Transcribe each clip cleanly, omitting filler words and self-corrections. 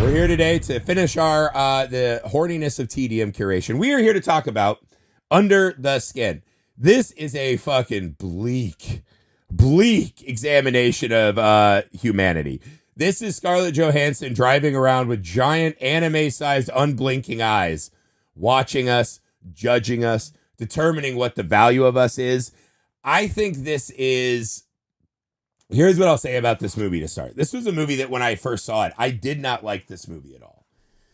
We're here today to finish our the horniness of tedium curation. We are here to talk about Under the Skin. This is a fucking bleak examination of humanity. This is Scarlett Johansson driving around with giant anime-sized unblinking eyes, watching us, judging us, determining what the value of us is. I think this is... Here's what I'll say about this movie to start. This was a movie that when I first saw it, I did not like this movie at all.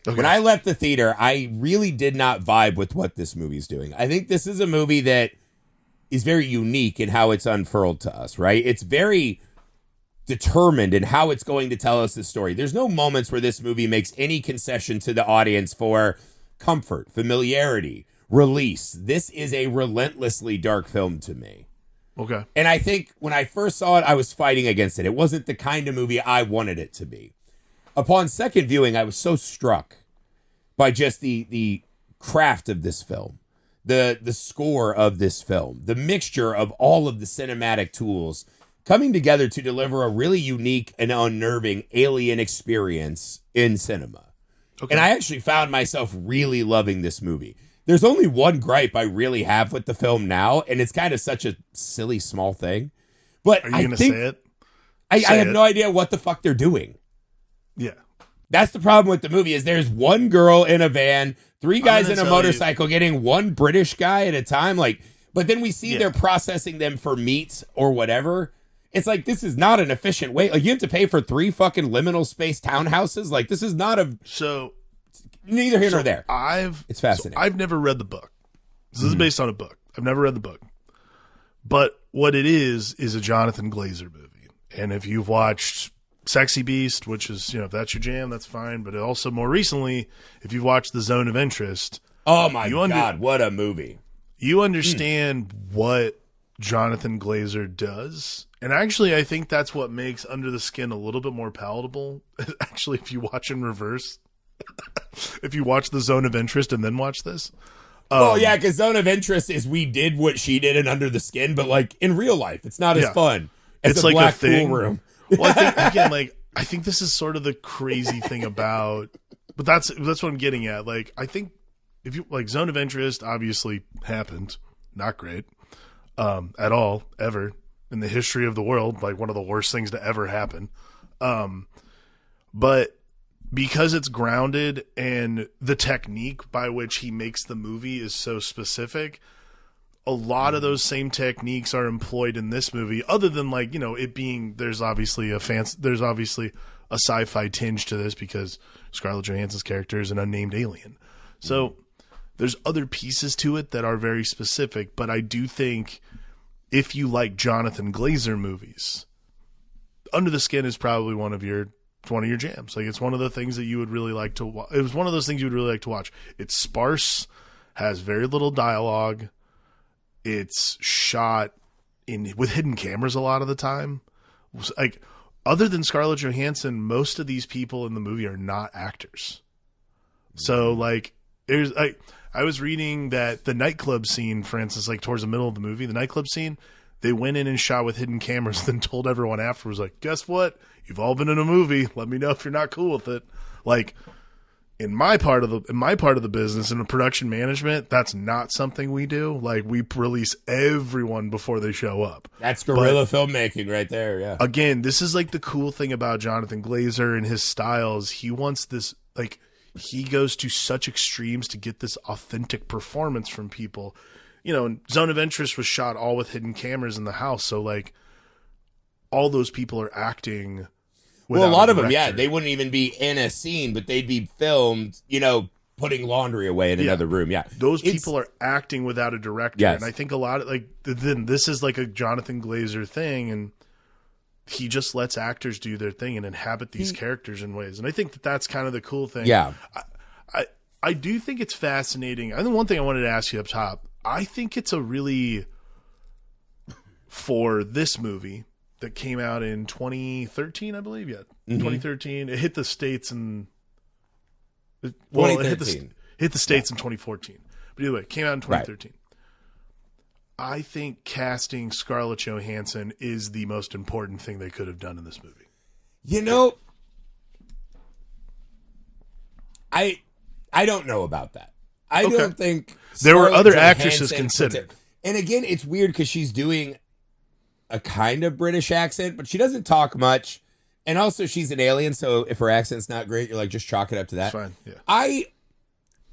Okay. When I left the theater, I really did not vibe with what this movie's doing. I think this is a movie that is very unique in how it's unfurled to us, right? It's very determined in how it's going to tell us the story. There's no moments where this movie makes any concession to the audience for comfort, familiarity, release. This is a relentlessly dark film to me. Okay. And I think when I first saw it, I was fighting against it. It wasn't the kind of movie I wanted it to be. Upon second viewing, I was so struck by just the craft of this film, the score of this film, the mixture of all of the cinematic tools coming together to deliver a really unique and unnerving alien experience in cinema. Okay. And I actually found myself really loving this movie. There's only one gripe I really have with the film now, and it's kind of such a silly, small thing. But are you going to say it? I have no idea what the fuck they're doing. Yeah. That's the problem with the movie is there's one girl in a van, three guys in a motorcycle getting one British guy at a time. But then we see they're processing them for meat or whatever. It's like, this is not an efficient way. Like, you have to pay for 3 fucking liminal space townhouses. Like, this is not a... Neither here nor there. It's fascinating. I've never read the book. This is based on a book. I've never read the book. But what it is a Jonathan Glazer movie. And if you've watched Sexy Beast, which is, if that's your jam, that's fine. But also more recently, if you've watched The Zone of Interest. Oh my God, what a movie. You understand what Jonathan Glazer does. And actually, I think that's what makes Under the Skin a little bit more palatable. Actually, if you watch in reverse. If you watch The Zone of Interest and then watch this. Yeah, because Zone of Interest is we did what she did in Under the Skin, but like in real life, it's not as fun. It's like black a thing. Pool room. Well, I think again, I think this is sort of the crazy thing about, but that's what I'm getting at. Like, I think if you like Zone of Interest, obviously happened, not great, at all, ever in the history of the world, like one of the worst things to ever happen. But because it's grounded and the technique by which he makes the movie is so specific, a lot of those same techniques are employed in this movie, other than it being, there's obviously a sci-fi tinge to this because Scarlett Johansson's character is an unnamed alien. So there's other pieces to it that are very specific, but I do think if you like Jonathan Glazer movies, Under the Skin is probably one of your jams. Like, it's one of the things that you would really like to watch. It was one of those things you would really like to watch. It's sparse, has very little dialogue. It's shot with hidden cameras a lot of the time. Like, other than Scarlett Johansson, most of these people in the movie are not actors. So, I was reading that the nightclub scene, for instance, towards the middle of the movie, the nightclub scene, they went in and shot with hidden cameras, then told everyone afterwards, guess what? You've all been in a movie. Let me know if you're not cool with it. In my part of the business, in the production management, that's not something we do. We release everyone before they show up. That's guerrilla filmmaking right there. Yeah. Again, this is the cool thing about Jonathan Glazer and his styles. He wants this, he goes to such extremes to get this authentic performance from people. Zone of Interest was shot all with hidden cameras in the house. So all those people are acting. Well, a lot of them, they wouldn't even be in a scene, but they'd be filmed, putting laundry away in another room. Yeah. Those people are acting without a director. Yes. And I think a lot of then this is a Jonathan Glazer thing. And he just lets actors do their thing and inhabit these characters in ways. And I think that's kind of the cool thing. Yeah. I do think it's fascinating. I think one thing I wanted to ask you up top, I think it's a really, for this movie that came out in 2013, I believe, 2013. It hit the States in, it hit the States in 2014. But either way, it came out in 2013. Right. I think casting Scarlett Johansson is the most important thing they could have done in this movie. I don't know about that. I Okay. don't think There were Scarlett other Johansson actresses considered. And again, it's weird because she's doing a kind of British accent, but she doesn't talk much. And also, she's an alien, so if her accent's not great, you're like, just chalk it up to that. It's fine. Yeah.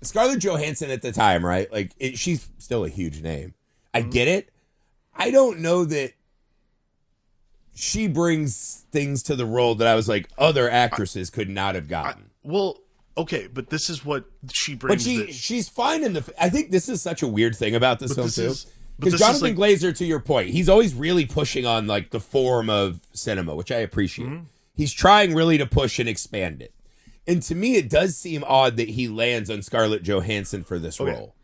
Scarlett Johansson at the time, right? Like, she's still a huge name. I get it. I don't know that she brings things to the role that I was like, other actresses could not have gotten. Well, okay, but this is what she brings. But she's fine in the. I think this is such a weird thing about this film too, because this is Jonathan Glazer, to your point, he's always really pushing on like the form of cinema, which I appreciate. He's trying really to push and expand it, and to me, it does seem odd that he lands on Scarlett Johansson for this role.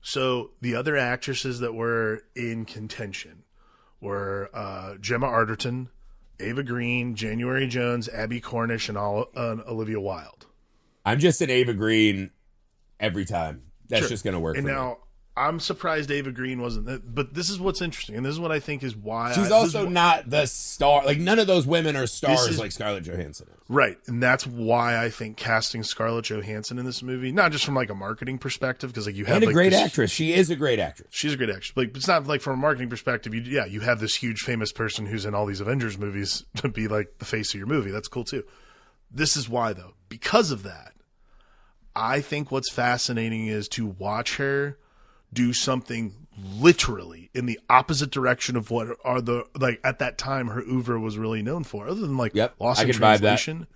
So the other actresses that were in contention were Gemma Arterton, Ava Green, January Jones, Abby Cornish, and Olivia Wilde. I'm just an Ava Green every time. That's just going to work. And for now me. I'm surprised Ava Green wasn't. But this is what's interesting, and this is what I think is why she's also not the star. Like none of those women are stars like Scarlett Johansson is. Right, and that's why I think casting Scarlett Johansson in this movie, not just from like a marketing perspective, because like you have and a like, great this, actress. She is a great actress. She's a great actress. Like it's not like from a marketing perspective. You have this huge famous person who's in all these Avengers movies to be like the face of your movie. That's cool too. This is why though, because of that, I think what's fascinating is to watch her do something literally in the opposite direction of what are the like at that time her oeuvre was really known for, other than like Lost in Translation.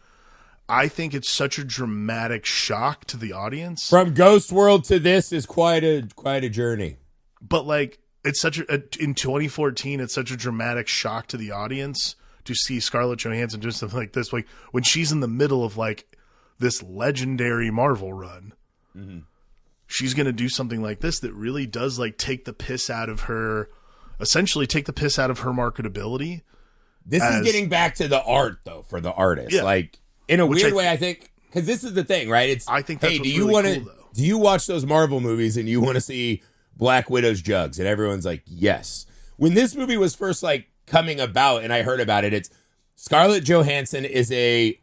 I think it's such a dramatic shock to the audience. From Ghost World to this is quite a journey. But like it's such in 2014, it's such a dramatic shock to the audience to see Scarlett Johansson do something like this, like when she's in the middle of like this legendary Marvel run. She's going to do something like this that really does like take the piss out of her, essentially take the piss out of her marketability. This is getting back to the art though, for the artist. Yeah. Like in a weird way, I think, because this is the thing, right? It's, I think that's hey, what's do you really want to, cool, though. do you watch those Marvel movies and you want to see Black Widow's jugs? And everyone's like, yes. When this movie was first like coming about and I heard about it, it's Scarlett Johansson is a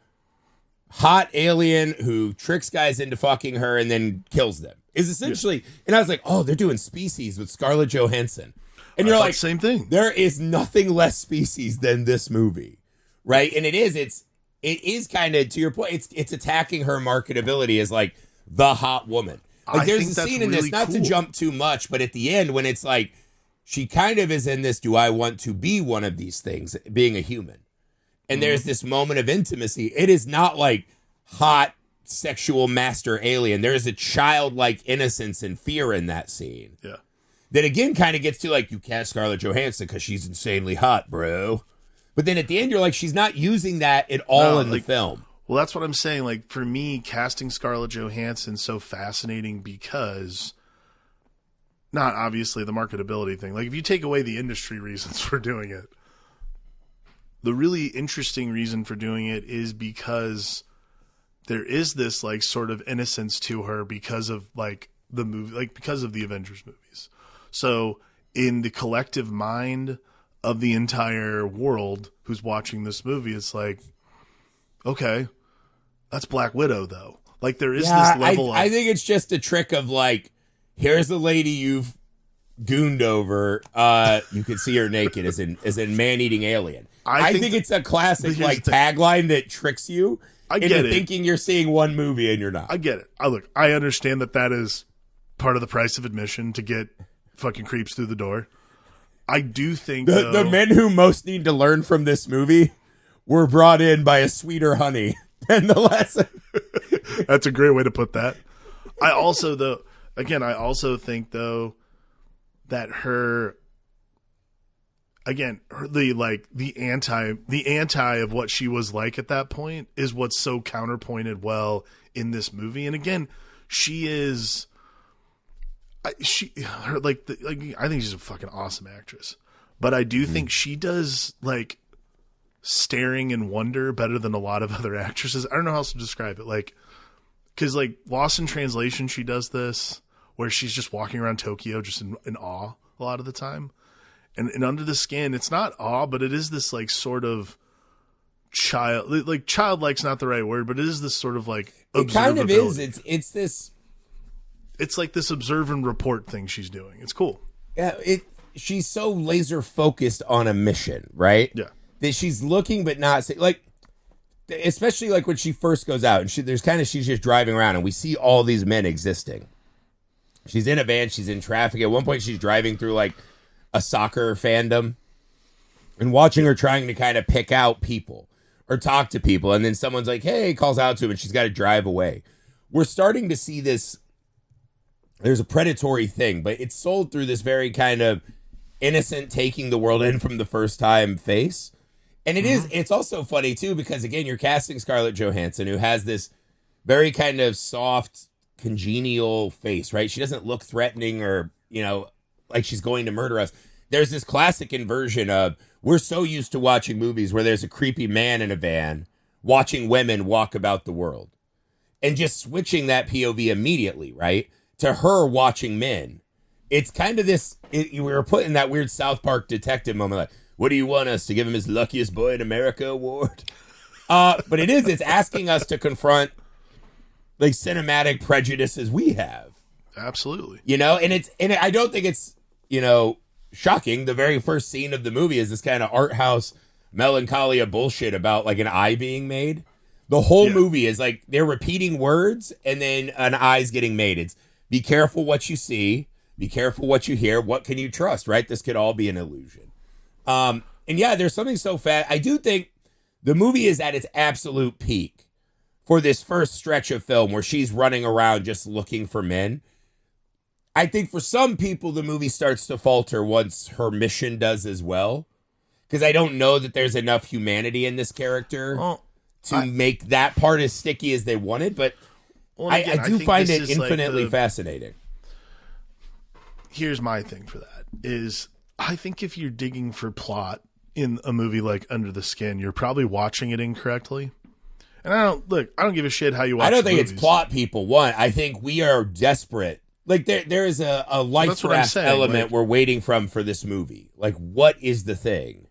hot alien who tricks guys into fucking her and then kills them. Is essentially, and I was like, oh, they're doing Species with Scarlett Johansson. And you're like, same thing. There is nothing less Species than this movie, right? And it is kind of, to your point, it's attacking her marketability as like the hot woman. Like there's a scene in this, not to jump too much, but at the end when it's like, she kind of is in this, do I want to be one of these things, being a human? And there's this moment of intimacy. It is not like hot, sexual master alien. There is a childlike innocence and fear in that scene. Yeah. That again kind of gets to like, you cast Scarlett Johansson because she's insanely hot, bro. But then at the end, you're like, she's not using that at all in the film. Well, that's what I'm saying. Like for me, casting Scarlett Johansson so fascinating because not obviously the marketability thing. Like if you take away the industry reasons for doing it, the really interesting reason for doing it is because there is this like sort of innocence to her because of like the movie, like because of the Avengers movies. So in the collective mind of the entire world who's watching this movie, it's like, okay, that's Black Widow though. Like there is this level I think it's just a trick of like, here's a lady you've gooned over. You can see her naked as in man-eating alien. I think it's a classic like tagline that tricks you into thinking you're seeing one movie and you're not. I get it. I understand that is part of the price of admission to get fucking creeps through the door. I do think the men who most need to learn from this movie were brought in by a sweeter honey than the lesson. That's a great way to put that. I also think though that her the anti of what she was like at that point is what's so counterpointed well in this movie. And again, she is I think she's a fucking awesome actress. But I do think she does like staring in wonder better than a lot of other actresses. I don't know how else to describe it. Like, cause like Lost in Translation, she does this where she's just walking around Tokyo just in awe a lot of the time. And Under the Skin, it's not awe, but it is this like sort of childlike's not the right word, but it is this sort of like It kind of is. It's this. It's like this observe and report thing she's doing. It's cool. Yeah, she's so laser focused on a mission, right? Yeah. That she's looking but not like, especially like when she first goes out and she's just driving around and we see all these men existing. She's in a van, she's in traffic. At one point she's driving through like a soccer fandom and watching her trying to kind of pick out people or talk to people, and then someone's like, hey, calls out to him and she's got to drive away. We're starting to see this. There's a predatory thing, but it's sold through this very kind of innocent, taking the world in from the first time face. And it's also funny too, because again, you're casting Scarlett Johansson, who has this very kind of soft, congenial face, right? She doesn't look threatening or, like she's going to murder us. There's this classic inversion of, we're so used to watching movies where there's a creepy man in a van watching women walk about the world and just switching that POV immediately, right? To her watching men. It's kind of this, we were put in that weird South Park detective moment, like, what do you want us to give him his luckiest boy in America award? But it's asking us to confront like cinematic prejudices we have. Absolutely. And I don't think it's, shocking. The very first scene of the movie is this kind of art house melancholia bullshit about like an eye being made. The whole movie is like they're repeating words and then an eye's getting made. It's be careful what you see, be careful what you hear. What can you trust, right? This could all be an illusion. And yeah, there's something so fat. I do think the movie is at its absolute peak for this first stretch of film where she's running around just looking for men. I think for some people, the movie starts to falter once her mission does as well. Because I don't know that there's enough humanity in this character to make that part as sticky as they wanted. But I do find it infinitely fascinating. Here's my thing for that is I think if you're digging for plot in a movie like Under the Skin, you're probably watching it incorrectly. And I don't give a shit how you watch. I don't think movies. It's plot, people. One, I think we are desperate. Like there is a life raft element we're waiting for this movie. Like, what is the thing?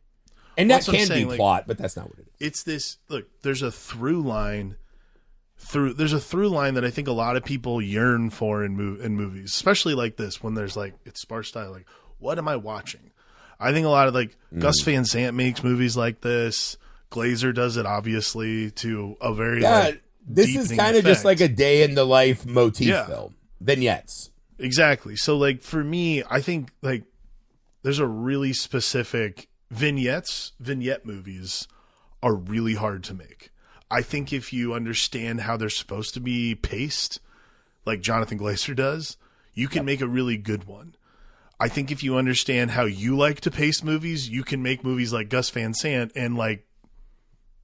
And that can be plot, but that's not what it is. It's this. Look, there's a through line. There's a through line that I think a lot of people yearn for in movies, especially like this when there's like it's sparse style. Like, what am I watching? I think a lot of like Gus Van Sant makes movies like this. Glazer does it obviously to a very this is kind of just like a day in the life motif film. Vignettes. Exactly. So like for me, I think like there's a really specific vignette movies are really hard to make. I think if you understand how they're supposed to be paced, like Jonathan Glazer does, you can make a really good one. I think if you understand how you like to pace movies, you can make movies like Gus Van Sant, and like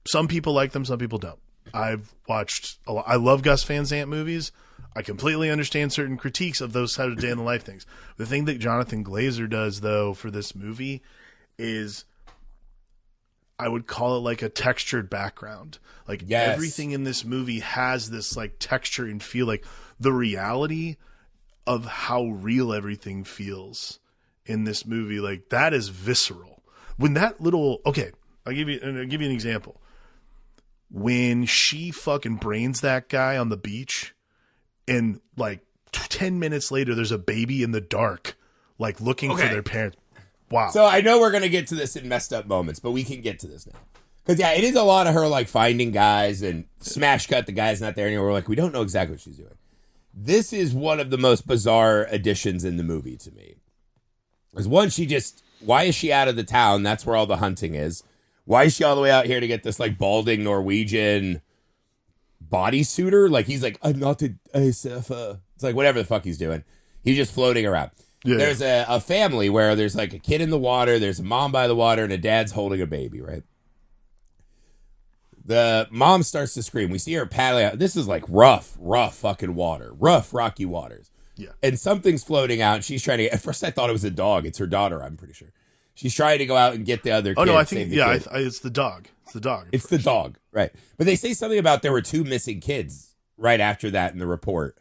some people like them, some people don't. I've watched a lot. I love Gus Van Sant movies. I completely understand certain critiques of those sort of day in the life things. The thing that Jonathan Glazer does, though, for this movie is I would call it like a textured background. Like everything in this movie has this like texture and feel, like the reality of how real everything feels in this movie. Like that is visceral. When that little, I'll give you an example. When she fucking brains that guy on the beach, and like 10 minutes later, there's a baby in the dark, like looking for their parents. Wow. So I know we're going to get to this in messed up moments, but we can get to this now. Because, it is a lot of her like finding guys and smash cut. The guy's not there anymore. We're like, we don't know exactly what she's doing. This is one of the most bizarre additions in the movie to me. Because one, why is she out of the town? That's where all the hunting is. Why is she all the way out here to get this like balding Norwegian bodysuiter? Like he's like, I'm not a surfer. It's like whatever the fuck he's doing. He's just floating around. Yeah. There's a family where there's like a kid in the water, there's a mom by the water, and a dad's holding a baby, right? The mom starts to scream. We see her paddling out. This is like rough fucking water. Rough, rocky waters. Yeah. And something's floating out. And she's trying to, at first I thought it was a dog. It's her daughter, I'm pretty sure. She's trying to go out and get the other kid. Oh, no, I think, it's the dog. It's the dog. It's the dog, right. But they say something about there were 2 missing kids right after that in the report.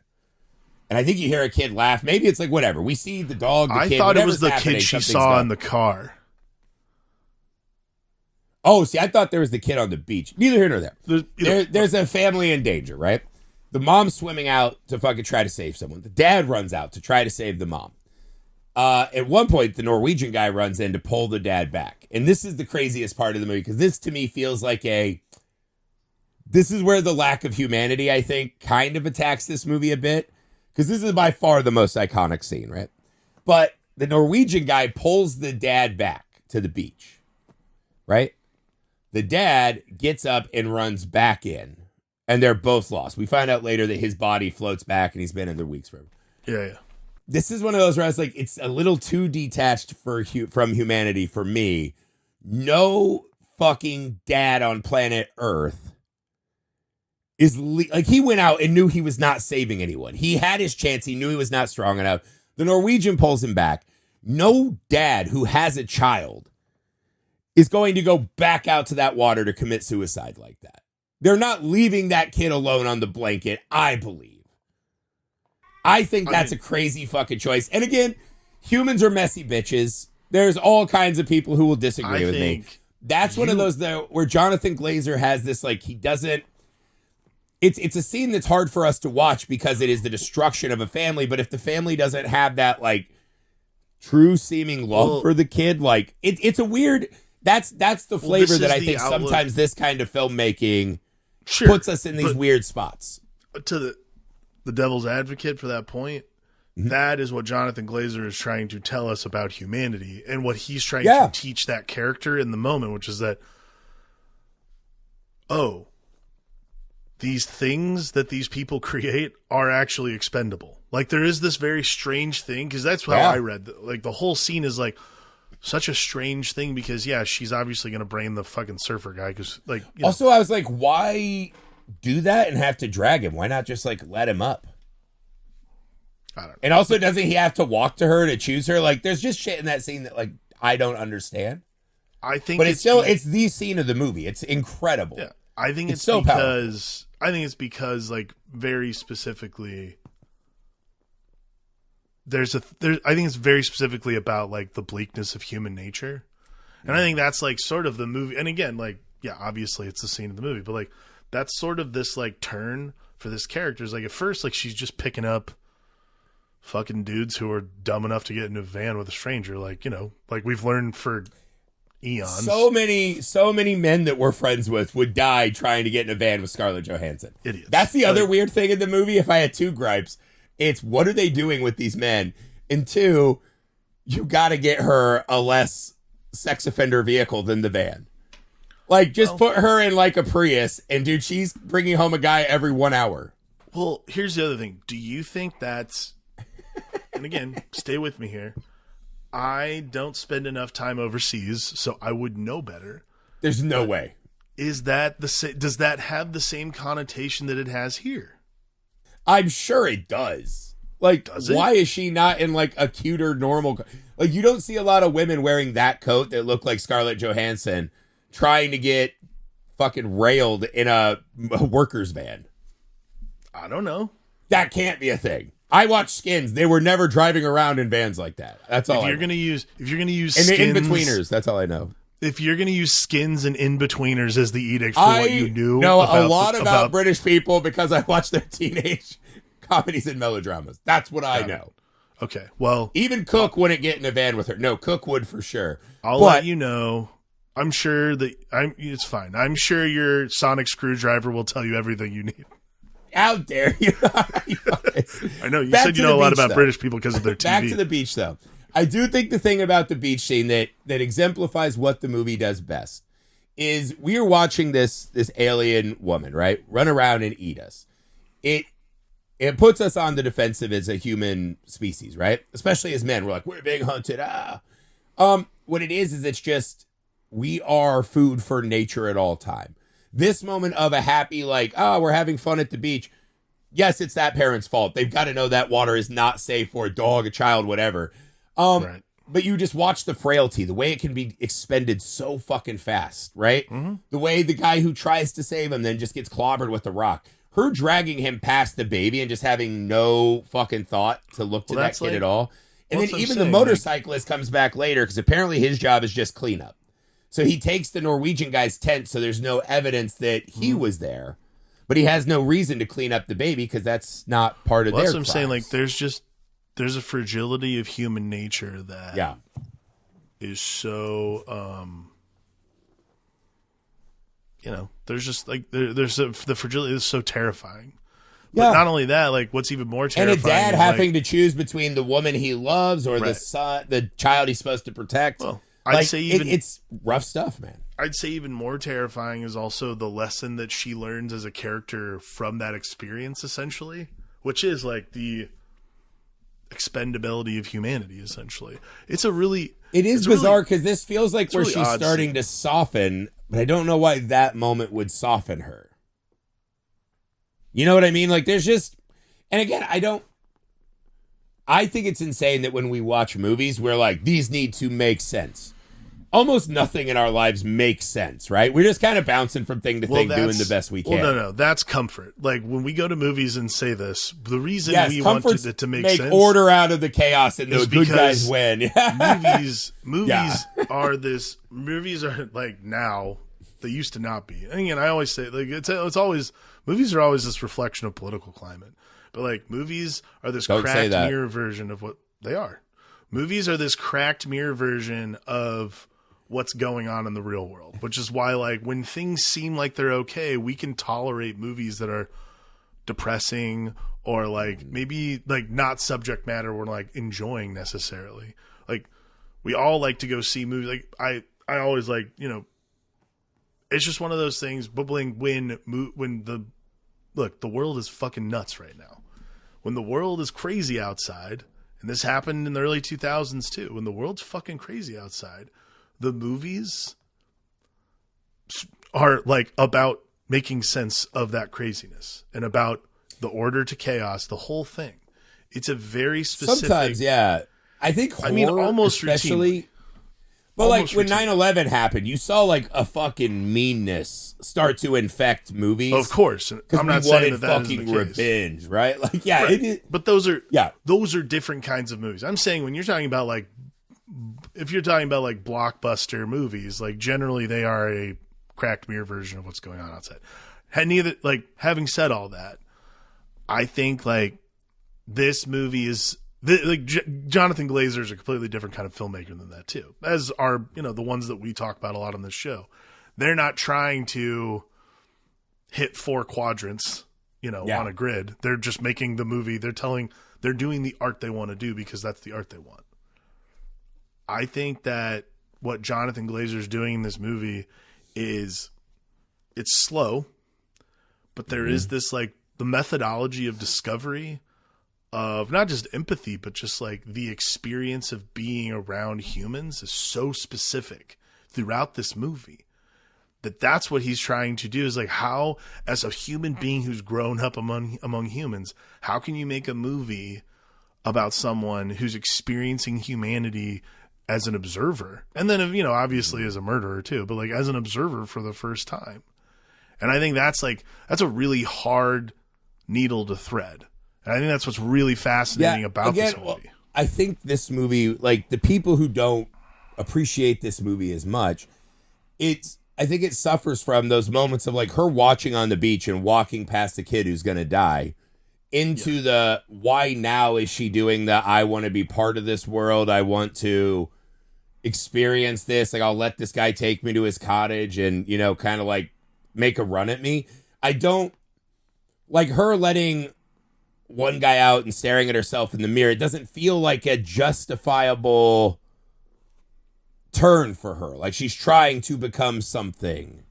And I think you hear a kid laugh. Maybe it's like, whatever. We see the dog, the kid. I thought it was the kid she saw in the car. Oh, see, I thought there was the kid on the beach. Neither here nor there. There's a family in danger, right? The mom's swimming out to fucking try to save someone. The dad runs out to try to save the mom. At one point, the Norwegian guy runs in to pull the dad back. And this is the craziest part of the movie, because this to me feels like this is where the lack of humanity, I think, kind of attacks this movie a bit. Because this is by far the most iconic scene, right? But the Norwegian guy pulls the dad back to the beach, right? The dad gets up and runs back in, and they're both lost. We find out later that his body floats back, and he's been in there weeks forever. Yeah. This is one of those where I was like, it's a little too detached from humanity for me. No fucking dad on planet Earth is like, he went out and knew he was not saving anyone. He had his chance. He knew he was not strong enough. The Norwegian pulls him back. No dad who has a child is going to go back out to that water to commit suicide like that. They're not leaving that kid alone on the blanket, I believe. I think that's a crazy fucking choice. And again, humans are messy bitches. There's all kinds of people who will disagree with me. That's one of those though where Jonathan Glazer has this, like, he doesn't. It's a scene that's hard for us to watch because it is the destruction of a family. But if the family doesn't have that, like, true seeming love for the kid, like, it's a weird. That's the flavor that I think sometimes this kind of filmmaking puts us in these weird spots. To the devil's advocate for that point, that is what Jonathan Glazer is trying to tell us about humanity and what he's trying to teach that character in the moment, which is that, these things that these people create are actually expendable. Like, there is this very strange thing, because that's how I read like the whole scene is like such a strange thing, because she's obviously going to brain the fucking surfer guy, because like also I was like, why do that and have to drag him? Why not just like let him up? I don't know. And also, doesn't he have to walk to her to choose her? Like, there's just shit in that scene that, like, I don't understand. I think, but it's the scene of the movie. It's incredible. Yeah, I think it's so because powerful. I think it's because, like, very specifically, I think it's very specifically about, like, the bleakness of human nature, and I think that's, like, sort of the movie. And again, like, obviously it's the scene of the movie, but, like, that's sort of this, like, turn for this character. Is like, at first, like, she's just picking up fucking dudes who are dumb enough to get in a van with a stranger, like, like we've learned for eons. So many men that we're friends with would die trying to get in a van with Scarlett Johansson. Idiots. That's the other weird thing in the movie. If I had two gripes, it's what are they doing with these men? And two, you got to get her a less sex offender vehicle than the van. Like, just put her in like a Prius, and dude, she's bringing home a guy every 1 hour. Well, here's the other thing. Do you think that's, and again, stay with me here, I don't spend enough time overseas, so I would know better. There's no way. Is that does that have the same connotation that it has here? I'm sure it does. Like, why is she not in like a cuter normal? Like, you don't see a lot of women wearing that coat that look like Scarlett Johansson trying to get fucking railed in a worker's van. I don't know. That can't be a thing. I watched Skins. They were never driving around in vans like that. That's all. If you're gonna use and Skins, in-betweeners, that's all I know. If you're gonna use Skins and in-betweeners as the edict for what you knew, know a lot about British people because I watched their teenage comedies and melodramas. That's what I know. Okay, well, even Cook wouldn't get in a van with her. No, Cook would for sure. I'll let you know. I'm sure that it's fine. I'm sure your sonic screwdriver will tell you everything you need. How dare you? I know you said you know a lot about British people because of their TV. Back to the beach, though. I do think the thing about the beach scene that exemplifies what the movie does best is we are watching this alien woman, right, run around and eat us. It puts us on the defensive as a human species, right? Especially as men, we're like, we're being hunted. What it is it's just we are food for nature at all time. This moment of a happy, like, we're having fun at the beach. Yes, it's that parent's fault. They've got to know that water is not safe for a dog, a child, whatever. Right. But you just watch the frailty, the way it can be expended so fucking fast, right? Mm-hmm. The way the guy who tries to save him then just gets clobbered with the rock. Her dragging him past the baby and just having no fucking thought to look to that kid at all. And then even the motorcyclist comes back later because apparently his job is just cleanup. So he takes the Norwegian guy's tent so there's no evidence that he was there. But he has no reason to clean up the baby because that's not part of their that's what I'm saying. crimes. Like, there's a fragility of human nature that is so, there's just like, the fragility is so terrifying. But not only that, like what's even more terrifying, and a dad is having to choose between the woman he loves or the child he's supposed to protect. Well, I'd say it's rough stuff, man. I'd say even more terrifying is also the lesson that she learns as a character from that experience, essentially, which is like the expendability of humanity. Essentially, it is bizarre because this feels like where really she's starting to soften, but I don't know why that moment would soften her. You know what I mean? Like there's just, and again, I think it's insane that when we watch movies, we're like, these need to make sense. Almost nothing in our lives makes sense, right? We're just kind of bouncing from thing to thing, doing the best we can. Well, no, that's comfort. Like when we go to movies and say this, the reason we want it to make sense, order out of the chaos and the good guys win. movies are like now, they used to not be. And again, I always say like it's always, movies are always this reflection of political climate. But like movies are this cracked mirror version of what they are. Movies are this cracked mirror version of what's going on in the real world, which is why like when things seem like they're okay, we can tolerate movies that are depressing or like maybe like not subject matter we're like enjoying necessarily. Like we all like to go see movies. Like I always like, it's just one of those things bubbling when the world is fucking nuts right now. When the world is crazy outside, and this happened in the early 2000s too, when the world's fucking crazy outside, the movies are like about making sense of that craziness and about the order to chaos, the whole thing. It's a very specific. Sometimes, yeah. I think horror, almost especially. routinely. But like when 9/11 happened, you saw like a fucking meanness start to infect movies. Of course, I'm not saying that fucking isn't the case. Revenge, right? Like, yeah, right. But those are different kinds of movies. I'm saying when you're talking about like, if you're talking about like blockbuster movies, like generally they are a cracked mirror version of what's going on outside. Having said all that, I think like this movie is. Jonathan Glazer is a completely different kind of filmmaker than that too, as are the ones that we talk about a lot on this show. They're not trying to hit 4 quadrants, on a grid. They're just making the movie. They're doing the art they want to do because that's the art they want. I think that what Jonathan Glazer is doing in this movie it's slow, but there is this like the methodology of discovery of not just empathy, but just like the experience of being around humans is so specific throughout this movie that's what he's trying to do is like how, as a human being who's grown up among humans, how can you make a movie about someone who's experiencing humanity as an observer? And then, obviously as a murderer too, but like as an observer for the first time. And I think that's a really hard needle to thread. And I think that's what's really fascinating about this movie. Well, I think this movie, like the people who don't appreciate this movie as much, I think it suffers from those moments of like her watching on the beach and walking past a kid who's going to die into the why now is she doing the I want to be part of this world. I want to experience this. Like I'll let this guy take me to his cottage and, kind of like make a run at me. I don't like her letting one guy out and staring at herself in the mirror. It doesn't feel like a justifiable turn for her. Like she's trying to become something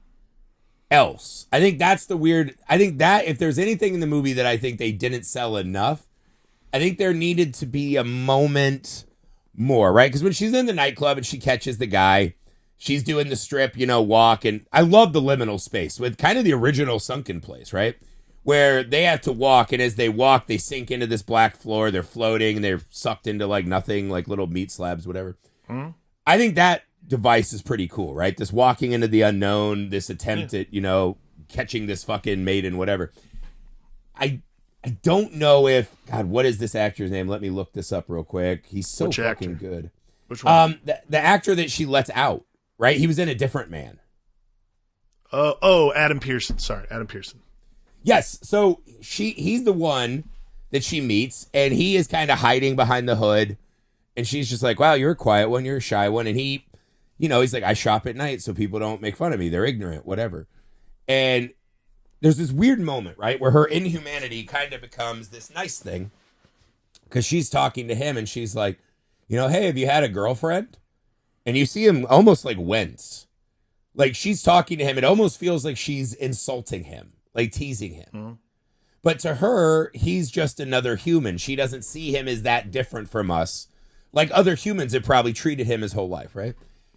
else. I think that's the weird. I think that if there's anything in the movie that I think they didn't sell enough, I think there needed to be a moment more, right? Because when she's in the nightclub and she catches the guy, she's doing the strip, walk. And I love the liminal space with kind of the original Sunken Place, right? Where they have to walk, and as they walk, they sink into this black floor. They're floating, and they're sucked into like nothing, like little meat slabs, whatever. Mm-hmm. I think that device is pretty cool, right? This walking into the unknown, this attempt at, catching this fucking maiden, whatever. I don't know if, God, what is this actor's name? Let me look this up real quick. He's so fucking good. Which one? The actor that she lets out, right? He was in A Different Man. Adam Pearson. Sorry, Adam Pearson. Yes. So he's the one that she meets, and he is kind of hiding behind the hood. And she's just like, wow, you're a quiet one. You're a shy one. And he, he's like, I shop at night so people don't make fun of me. They're ignorant, whatever. And there's this weird moment, right, where her inhumanity kind of becomes this nice thing. Because she's talking to him and she's like, hey, have you had a girlfriend? And you see him almost like wince. Like she's talking to him. It almost feels like she's insulting him, like teasing him. Mm-hmm. But to her, he's just another human. She doesn't see him as that different from us. Like other humans have probably treated him his whole life, right?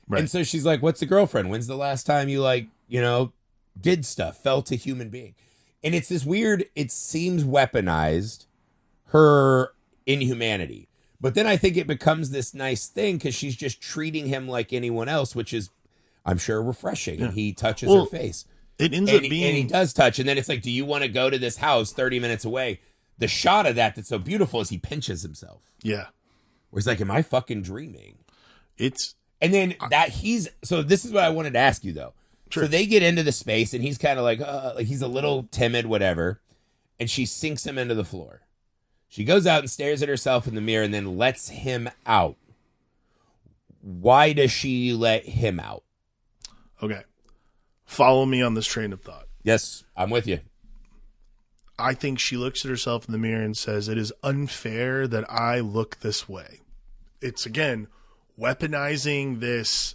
And so she's like, what's a girlfriend? When's the last time you did stuff, felt a human being? And it's this weird, it seems weaponized, her inhumanity. But then I think it becomes this nice thing because she's just treating him like anyone else, which is, I'm sure, refreshing. Yeah. And he touches her face. It ends up being... And he does touch. And then it's like, do you want to go to this house 30 minutes away? The shot of that's so beautiful is he pinches himself. Yeah. Where he's like, am I fucking dreaming? And then so this is what I wanted to ask you, though. Sure. So they get into the space, and he's kind of like he's a little timid, whatever. And she sinks him into the floor. She goes out and stares at herself in the mirror and then lets him out. Why does she let him out? Okay. Follow me on this train of thought. Yes, I'm with you. I think she looks at herself in the mirror and says, it is unfair that I look this way. It's, again, weaponizing this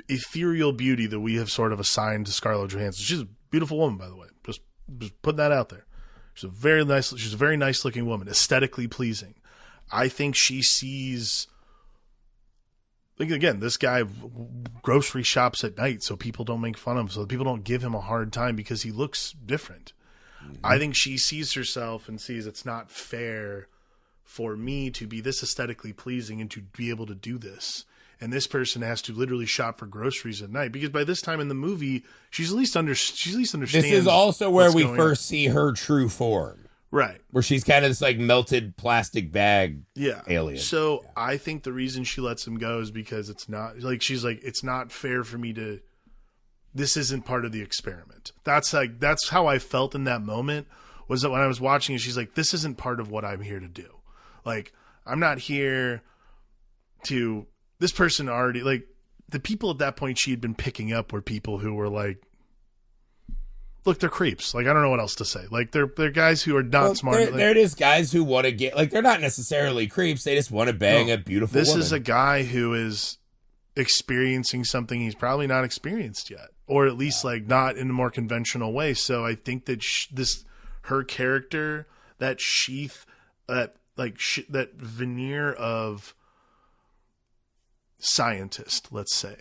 ethereal beauty that we have sort of assigned to Scarlett Johansson. She's a beautiful woman, by the way. Just putting that out there. She's a very nice looking woman, aesthetically pleasing. I think she sees, like, again, this guy grocery shops at night so people don't make fun of him, so people don't give him a hard time because he looks different. Mm-hmm. I think she sees herself and sees it's not fair for me to be this aesthetically pleasing and to be able to do this. And this person has to literally shop for groceries at night because by this time in the movie, she's at least understands. This is also where we first see her true form, right? Where she's kind of this like melted plastic bag, alien. So I think the reason she lets him go is because it's not like she's like it's not fair for me to. This isn't part of the experiment. That's how I felt in that moment. Was that when I was watching it, she's like, this isn't part of what I'm here to do. Like I'm not here to. This person already, like, the people at that point she had been picking up were people who were like, look, they're creeps. Like, I don't know what else to say. Like, they're guys who are not smart. They're just guys who want to get, like, they're not necessarily creeps. They just want to bang a beautiful woman. This is a guy who is experiencing something he's probably not experienced yet. Or at least, like, not in a more conventional way. So I think that her character, that sheath, that veneer of scientist, let's say,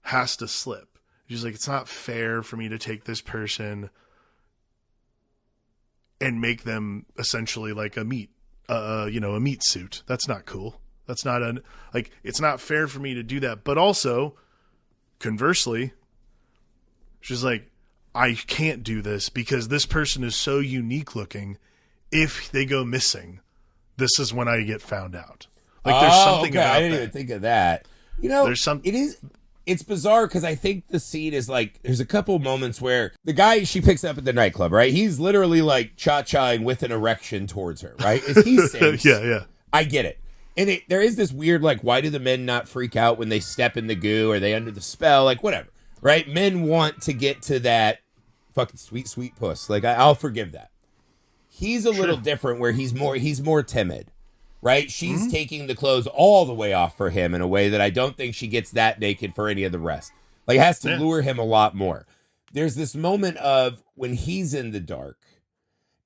has to slip. She's like, it's not fair for me to take this person and make them essentially like a meat suit. That's not cool. That's not it's not fair for me to do that. But also, conversely, she's like, I can't do this because this person is so unique looking. If they go missing, this is when I get found out. Like there's something about I didn't even think of that. There's it's bizarre because I think the scene is like, there's a couple moments where the guy she picks up at the nightclub, right? He's literally like cha-chaing with an erection towards her, right? As he sings. Yeah. I get it. And there is this weird, like, why do the men not freak out when they step in the goo? Are they under the spell? Like, whatever, right? Men want to get to that fucking sweet, sweet puss. Like, I'll forgive that. He's a little different where he's more timid. Right? She's taking the clothes all the way off for him in a way that I don't think she gets that naked for any of the rest. Like, it has to lure him a lot more. There's this moment of when he's in the dark.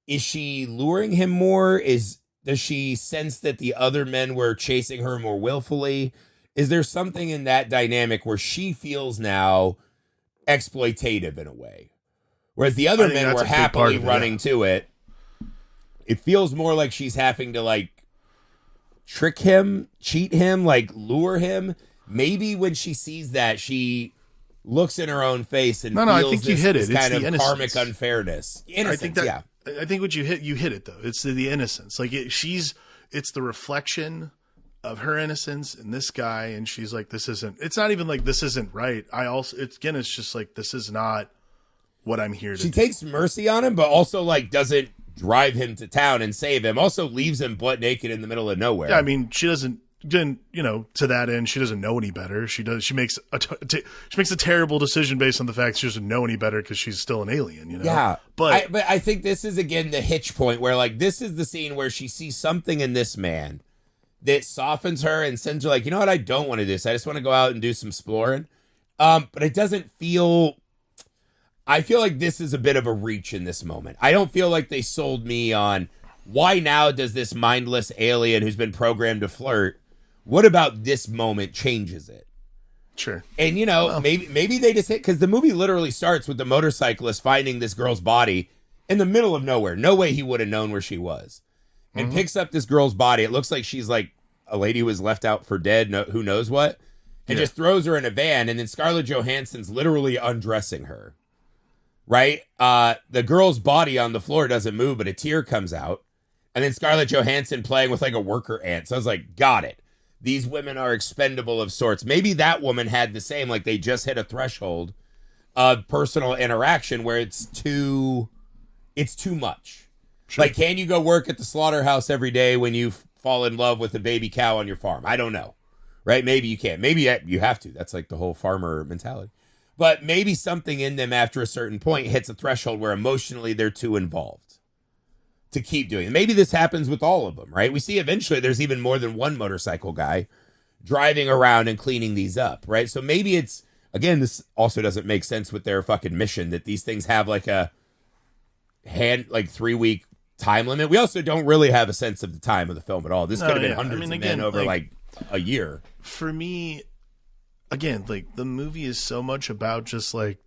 Is she luring him more? Does she sense that the other men were chasing her more willfully? Is there something in that dynamic where she feels now exploitative in a way? Whereas the other men were happily running to it. It feels more like she's having to, like, trick him, cheat him, like lure him. Maybe when she sees that, she looks in her own face and feels I think this, you hit it. This kind it's of the karmic unfairness. Innocence, I think what you hit it though. It's the innocence. Like it's the reflection of her innocence in this guy, and she's like, it's not even like this isn't right. It's just like, this is not what I'm here to She do. takes mercy on him, but also like doesn't drive him to town and save him. Also leaves him butt naked in the middle of nowhere. Yeah, I mean, she doesn't. Then, you know, to that end, she doesn't know any better. She makes a terrible decision based on the fact she doesn't know any better because she's still an alien. You know. Yeah, but I think this is again the hitch point where like this is the scene where she sees something in this man that softens her and sends her like, you know what, I don't want to do this. I just want to go out and do some exploring. But it doesn't feel. I feel like this is a bit of a reach in this moment. I don't feel like they sold me on why now does this mindless alien who's been programmed to flirt. What about this moment changes it? Sure. And, you know, maybe they just hit, because the movie literally starts with the motorcyclist finding this girl's body in the middle of nowhere. No way he would have known where she was. And picks up this girl's body. It looks like she's like a lady who was left out for dead, who knows what, and just throws her in a van. And then Scarlett Johansson's literally undressing her. Right? The girl's body on the floor doesn't move, but a tear comes out. And then Scarlett Johansson playing with like a worker ant. So I was like, got it. These women are expendable of sorts. Maybe that woman had the same, like they just hit a threshold of personal interaction where it's too much. Sure. Like, can you go work at the slaughterhouse every day when you fall in love with a baby cow on your farm? I don't know. Right? Maybe you can't. Maybe you have to. That's like the whole farmer mentality. But maybe something in them after a certain point hits a threshold where emotionally they're too involved to keep doing it. Maybe this happens with all of them, right? We see eventually there's even more than one motorcycle guy driving around and cleaning these up, right? So maybe it's, again, this also doesn't make sense with their fucking mission that these things have like a 3-week time limit. We also don't really have a sense of the time of the film at all. This could have been hundreds of men over like a year. For me, again, like the movie is so much about just like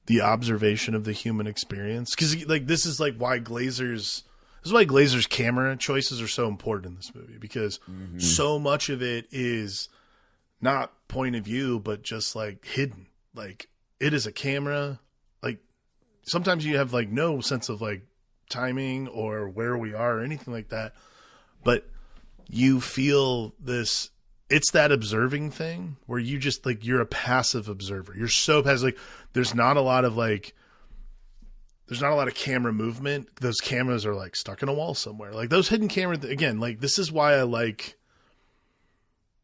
the observation of the human experience, because like this is why Glazer's camera choices are so important in this movie, because so much of it is not point of view but just like hidden. Like it is a camera, like sometimes you have like no sense of like timing or where we are or anything like that, but you feel this. It's that observing thing where you just like, you're a passive observer. You're so passive. Like there's not a lot of camera movement. Those cameras are like stuck in a wall somewhere. Like those hidden cameras, again, like this is why I like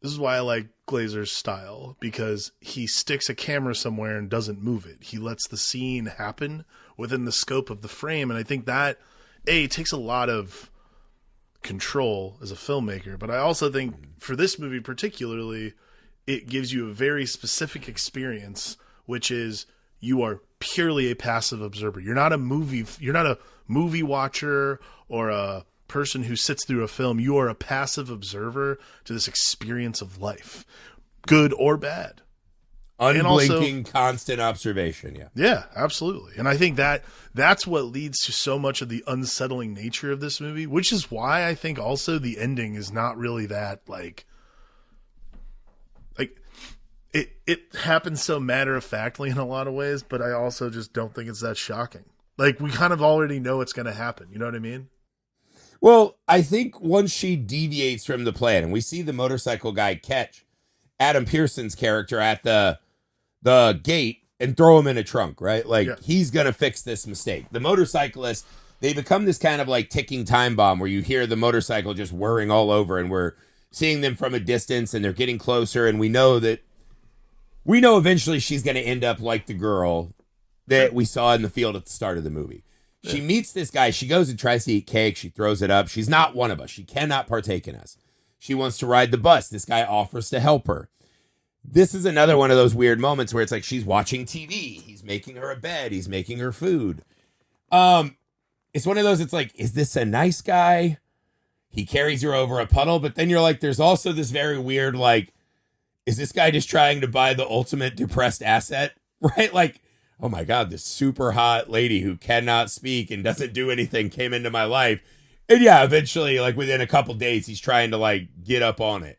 Glazer's style, because he sticks a camera somewhere and doesn't move it. He lets the scene happen within the scope of the frame. And I think that takes a lot of control as a filmmaker, but I also think for this movie particularly, it gives you a very specific experience, which is you are purely a passive observer. You're not a movie watcher or a person who sits through a film. You are a passive observer to this experience of life, good or bad. Unblinking, constant observation. Yeah, absolutely. And I think that's what leads to so much of the unsettling nature of this movie, which is why I think also the ending is not really that like it happens so matter-of-factly in a lot of ways, but I also just don't think it's that shocking. Like we kind of already know it's going to happen. You know what I mean? Well, I think once she deviates from the plan and we see the motorcycle guy catch Adam Pearson's character at the gate and throw him in a trunk, right? Like he's going to fix this mistake. The motorcyclist, they become this kind of like ticking time bomb where you hear the motorcycle just whirring all over and we're seeing them from a distance and they're getting closer. And we know eventually she's going to end up like the girl that we saw in the field at the start of the movie. Yeah. She meets this guy. She goes and tries to eat cake. She throws it up. She's not one of us. She cannot partake in us. She wants to ride the bus. This guy offers to help her. This is another one of those weird moments where it's like she's watching TV. He's making her a bed. He's making her food. It's one of those, it's like, is this a nice guy? He carries her over a puddle, but then you're like, there's also this very weird, like, is this guy just trying to buy the ultimate depressed asset? Right? Like, oh my God, this super hot lady who cannot speak and doesn't do anything came into my life. And yeah, eventually, like within a couple days, he's trying to like get up on it.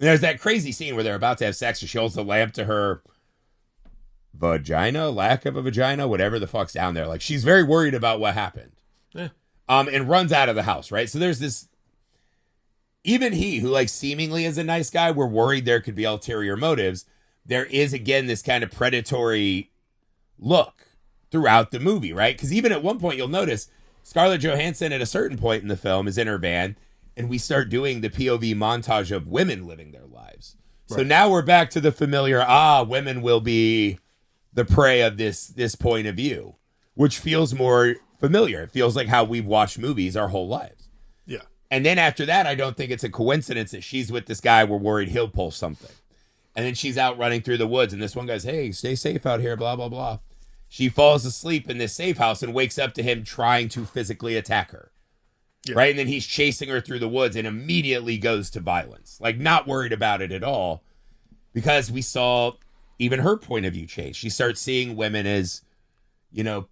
There's that crazy scene where they're about to have sex and she holds the lamp to her vagina, lack of a vagina, whatever the fuck's down there. Like she's very worried about what happened. Yeah. And runs out of the house, right? So there's this, even he who like seemingly is a nice guy, we're worried there could be ulterior motives. There is again this kind of predatory look throughout the movie, right? Because even at one point, you'll notice Scarlett Johansson at a certain point in the film is in her van, and we start doing the POV montage of women living their lives. So now we're back to the familiar, women will be the prey of this point of view, which feels more familiar. It feels like how we've watched movies our whole lives. Yeah. And then after that, I don't think it's a coincidence that she's with this guy. We're worried he'll pull something. And then she's out running through the woods, and this one guy's, hey, stay safe out here, blah, blah, blah. She falls asleep in this safe house and wakes up to him trying to physically attack her. Yeah. Right? And then he's chasing her through the woods and immediately goes to violence. Like, not worried about it at all, because we saw even her point of view change. She starts seeing women as, you know,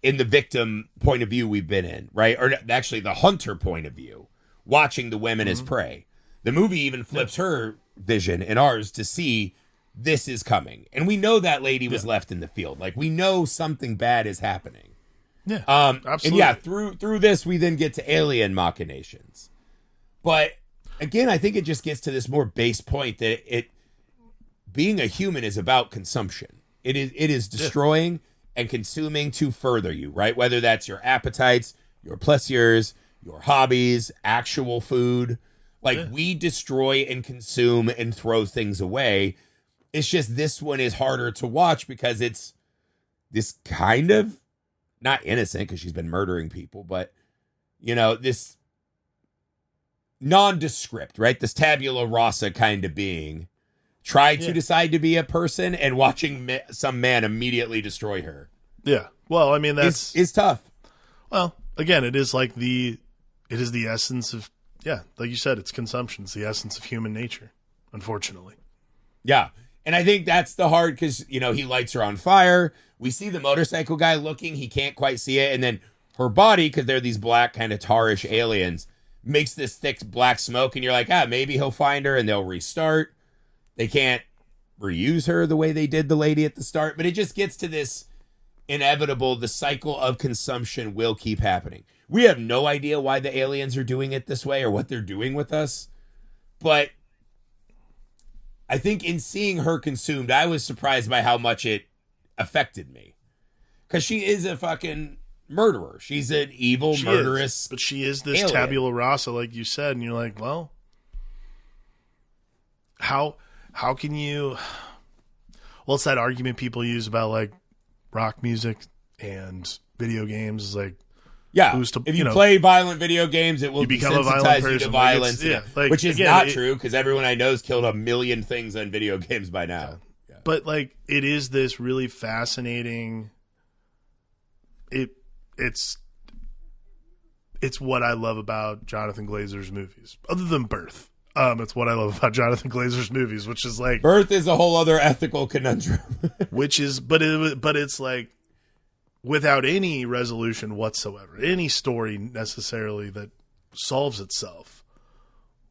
in the victim point of view we've been in, right? Or actually the hunter point of view, watching the women as prey. The movie even flips her vision and ours to see this is coming. And we know that lady was left in the field. Like, we know something bad is happening. Yeah, absolutely. And yeah, through this, we then get to alien machinations. But again, I think it just gets to this more base point that being a human is about consumption. It is destroying and consuming to further you, right? Whether that's your appetites, your pleasures, your hobbies, actual food. Like, we destroy and consume and throw things away. It's just this one is harder to watch because it's this kind of, not innocent because she's been murdering people, but, you know, this nondescript, right? This tabula rasa kind of being tried to decide to be a person, and watching some man immediately destroy her. Yeah. Well, I mean, that's is tough. Well, again, it is the essence of, like you said, it's consumption. It's the essence of human nature, unfortunately. Yeah. And I think that's the hard, because, you know, he lights her on fire. We see the motorcycle guy looking. He can't quite see it. And then her body, because they're these black kind of tarish aliens, makes this thick black smoke. And you're like, maybe he'll find her and they'll restart. They can't reuse her the way they did the lady at the start. But it just gets to this inevitable, the cycle of consumption will keep happening. We have no idea why the aliens are doing it this way or what they're doing with us. But I think in seeing her consumed, I was surprised by how much it affected me. Because she is a fucking murderer. She's an evil, murderous But she is this alien. Tabula rasa, like you said, and you're like, well, how can you... Well, it's that argument people use about, like, rock music and video games is like, if you play violent video games, it will become a violent desensitize person. you to violence, which is again, not true, because everyone I know has killed a million things on video games by now. Yeah. But like, it is this really fascinating. It's what I love about Jonathan Glazer's movies, other than Birth. It's what I love about Jonathan Glazer's movies, which is like, Birth is a whole other ethical conundrum. but it's like, without any resolution whatsoever, any story necessarily that solves itself.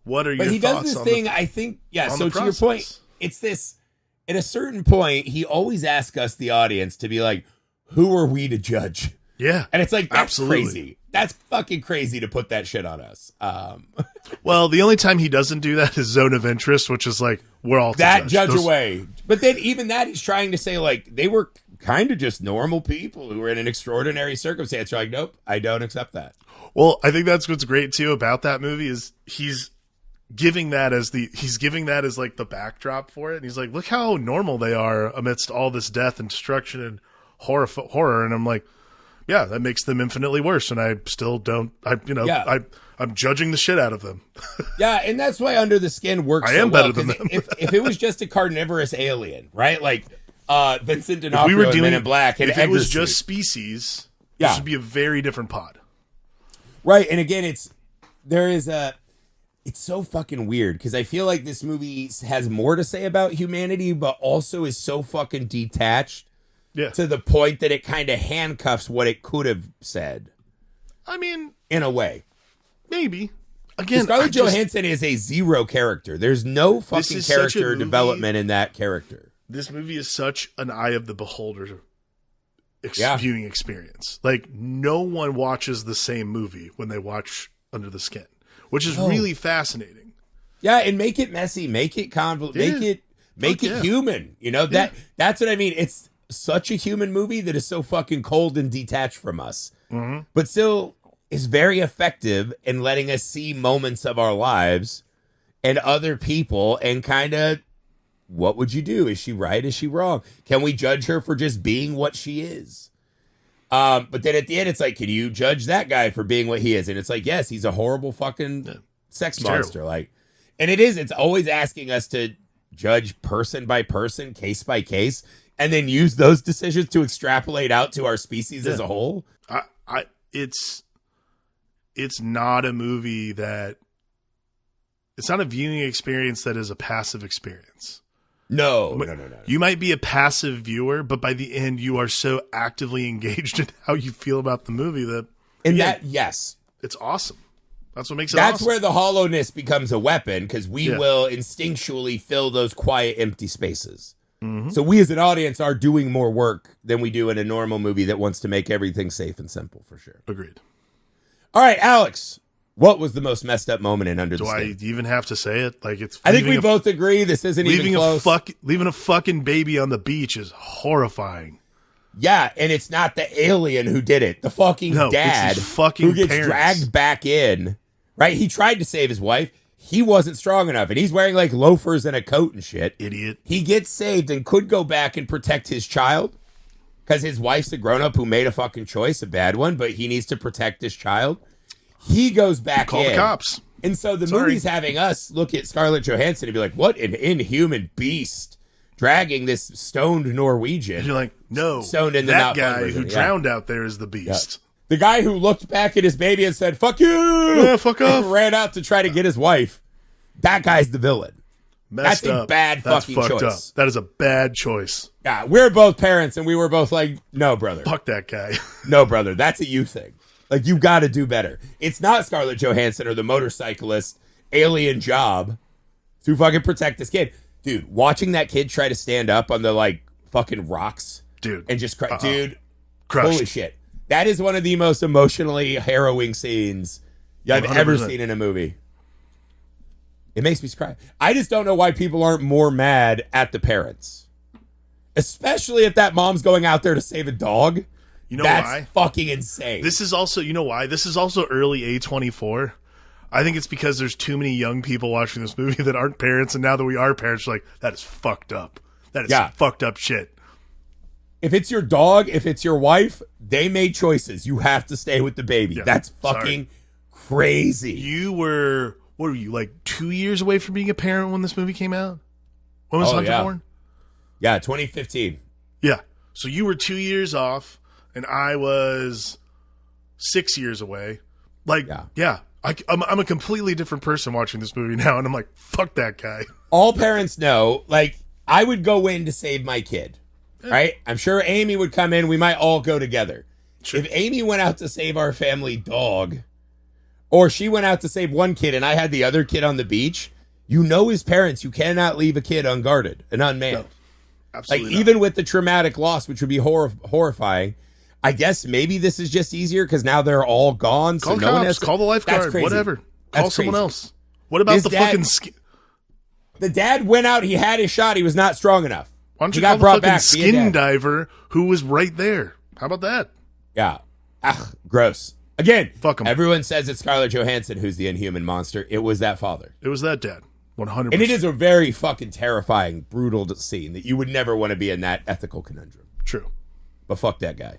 What are your thoughts on But he does this thing, I think, so to your point, it's this, at a certain point, he always asks us, the audience, to be like, who are we to judge? Yeah. And it's like, that's absolutely crazy. That's fucking crazy to put that shit on us. Well, the only time he doesn't do that is Zone of Interest, which is like, we're all to that judge away. But then even that, he's trying to say, like, they were kind of just normal people who were in an extraordinary circumstance. You're like, nope, I don't accept that. Well, I think that's what's great too about that movie is he's giving that as like the backdrop for it. And he's like, look how normal they are amidst all this death and destruction and horror. And I'm like, yeah, that makes them infinitely worse. And I still don't, I'm judging the shit out of them. Yeah. And that's why Under the Skin works. I am well, better than them. if it was just a carnivorous alien, right? Like, Vincent D'Onofrio in Men in Black. And if it was just Species, this would be a very different pod. Right. And again, it's so fucking weird because I feel like this movie has more to say about humanity, but also is so fucking detached to the point that it kind of handcuffs what it could have said. I mean, in a way. Maybe. Again, Scarlett Johansson is a zero character. There's no fucking character development in that character. This movie is such an eye of the beholder viewing experience. Like, no one watches the same movie when they watch Under the Skin, which is really fascinating. Yeah, and make it messy, make it convoluted, make it human. You know, that's what I mean. such a human movie that is so fucking cold and detached from us, but still is very effective in letting us see moments of our lives and other people and kind of, what would you do? Is she right? Is she wrong? Can we judge her for just being what she is? But then at the end, it's like, can you judge that guy for being what he is? And it's like, yes, he's a horrible fucking sex monster. Terrible. Like, and it's always asking us to judge person by person, case by case, and then use those decisions to extrapolate out to our species as a whole. It's not a movie that, it's not a viewing experience that is a passive experience. No. You might be a passive viewer, but by the end, you are so actively engaged in how you feel about the movie that... yes. It's awesome. That's what makes it That's awesome. where the hollowness becomes a weapon, because we will instinctually fill those quiet, empty spaces. Mm-hmm. So we as an audience are doing more work than we do in a normal movie that wants to make everything safe and simple, for sure. Agreed. All right, Alex, what was the most messed up moment in Under the Skin? Do I even have to say it? Like, it's. I think we both agree this isn't even close. Leaving a fucking baby on the beach is horrifying. Yeah, and it's not the alien who did it. The fucking dad who gets dragged back in. Right? He tried to save his wife. He wasn't strong enough, and he's wearing like loafers and a coat and shit. Idiot. He gets saved and could go back and protect his child because his wife's a grown-up who made a fucking choice, a bad one, but he needs to protect his child. He goes back Call in. the cops. And so the movie's having us look at Scarlett Johansson and be like, what an inhuman beast dragging this stoned Norwegian. And you're like, no, stoned in that guy who drowned out there is the beast. Yeah. The guy who looked back at his baby and said, fuck you! Yeah, fuck off. And ran out to try to get his wife. That guy's the villain. That's a bad fucking choice. Up. That is a bad choice. Yeah, we're both parents, and we were both like, no, brother. Fuck that guy. No, brother. That's a you thing. Like, you got to do better. It's not Scarlett Johansson or the motorcyclist alien job to fucking protect this kid. Dude, watching that kid try to stand up on the, like, fucking rocks. Dude. And just cry. Dude. Crushed. Holy shit. That is one of the most emotionally harrowing scenes I've 100%. Ever seen in a movie. It makes me cry. I just don't know why people aren't more mad at the parents. Especially if that mom's going out there to save a dog. You know That's why? Fucking insane. This is also, you know why? This is also early A24. I think it's because there's too many young people watching this movie that aren't parents, and now that we are parents, we're like, that is fucked up. That is fucked up shit. If it's your dog, if it's your wife, they made choices. You have to stay with the baby. Yeah, that's fucking crazy. You were, what were you, like 2 years away from being a parent when this movie came out? When was Hunter born? Yeah, 2015. Yeah. So you were 2 years off, and I was 6 years away. Like, I'm a completely different person watching this movie now, and I'm like, fuck that guy. All parents know, like, I would go in to save my kid. Right? I'm sure Amy would come in. We might all go together. Sure. If Amy went out to save our family dog, or she went out to save one kid and I had the other kid on the beach, you know, as parents, you cannot leave a kid unguarded and unmanned. No, absolutely not. Even with the traumatic loss, which would be horrifying, I guess maybe this is just easier because now they're all gone. Call so cops, no one has to, call the lifeguard, whatever. Call someone else. What about the fucking... The dad went out, he had his shot, he was not strong enough. Why don't you call the fucking skin diver who was right there? How about that? Yeah. Ugh, gross. Again, fuck him. Everyone says it's Scarlett Johansson who's the inhuman monster. It was that father. It was that dad. 100%. And it is a very fucking terrifying, brutal scene that you would never want to be in that ethical conundrum. True. But fuck that guy.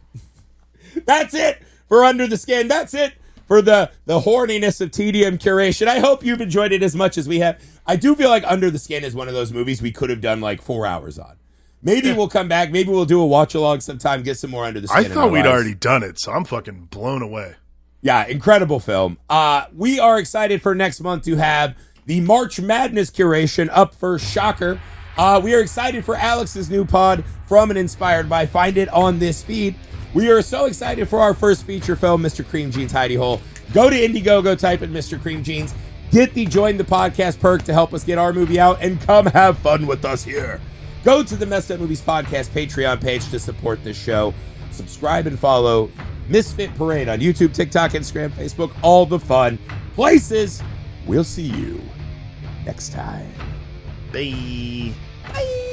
That's it for Under the Skin. That's it for the horniness of TDM curation. I hope you've enjoyed it as much as we have. I do feel like Under the Skin is one of those movies we could have done like 4 hours on. Maybe we'll come back. Maybe we'll do a watch-along sometime, get some more Under the Skin. I thought we'd already done it, so I'm fucking blown away. Yeah, incredible film. We are excited for next month to have the March Madness curation up for Shocker. We are excited for Alex's new pod, From and Inspired By. Find it on this feed. We are so excited for our first feature film, Mr. Cream Jeans Hidey Hole. Go to Indiegogo, type in Mr. Cream Jeans. Get the Join the Podcast perk to help us get our movie out, and come have fun with us here. Go to the Messed Up Movies Podcast Patreon page to support this show. Subscribe and follow Misfit Parade on YouTube, TikTok, Instagram, Facebook, all the fun places. We'll see you next time. Bye. Bye.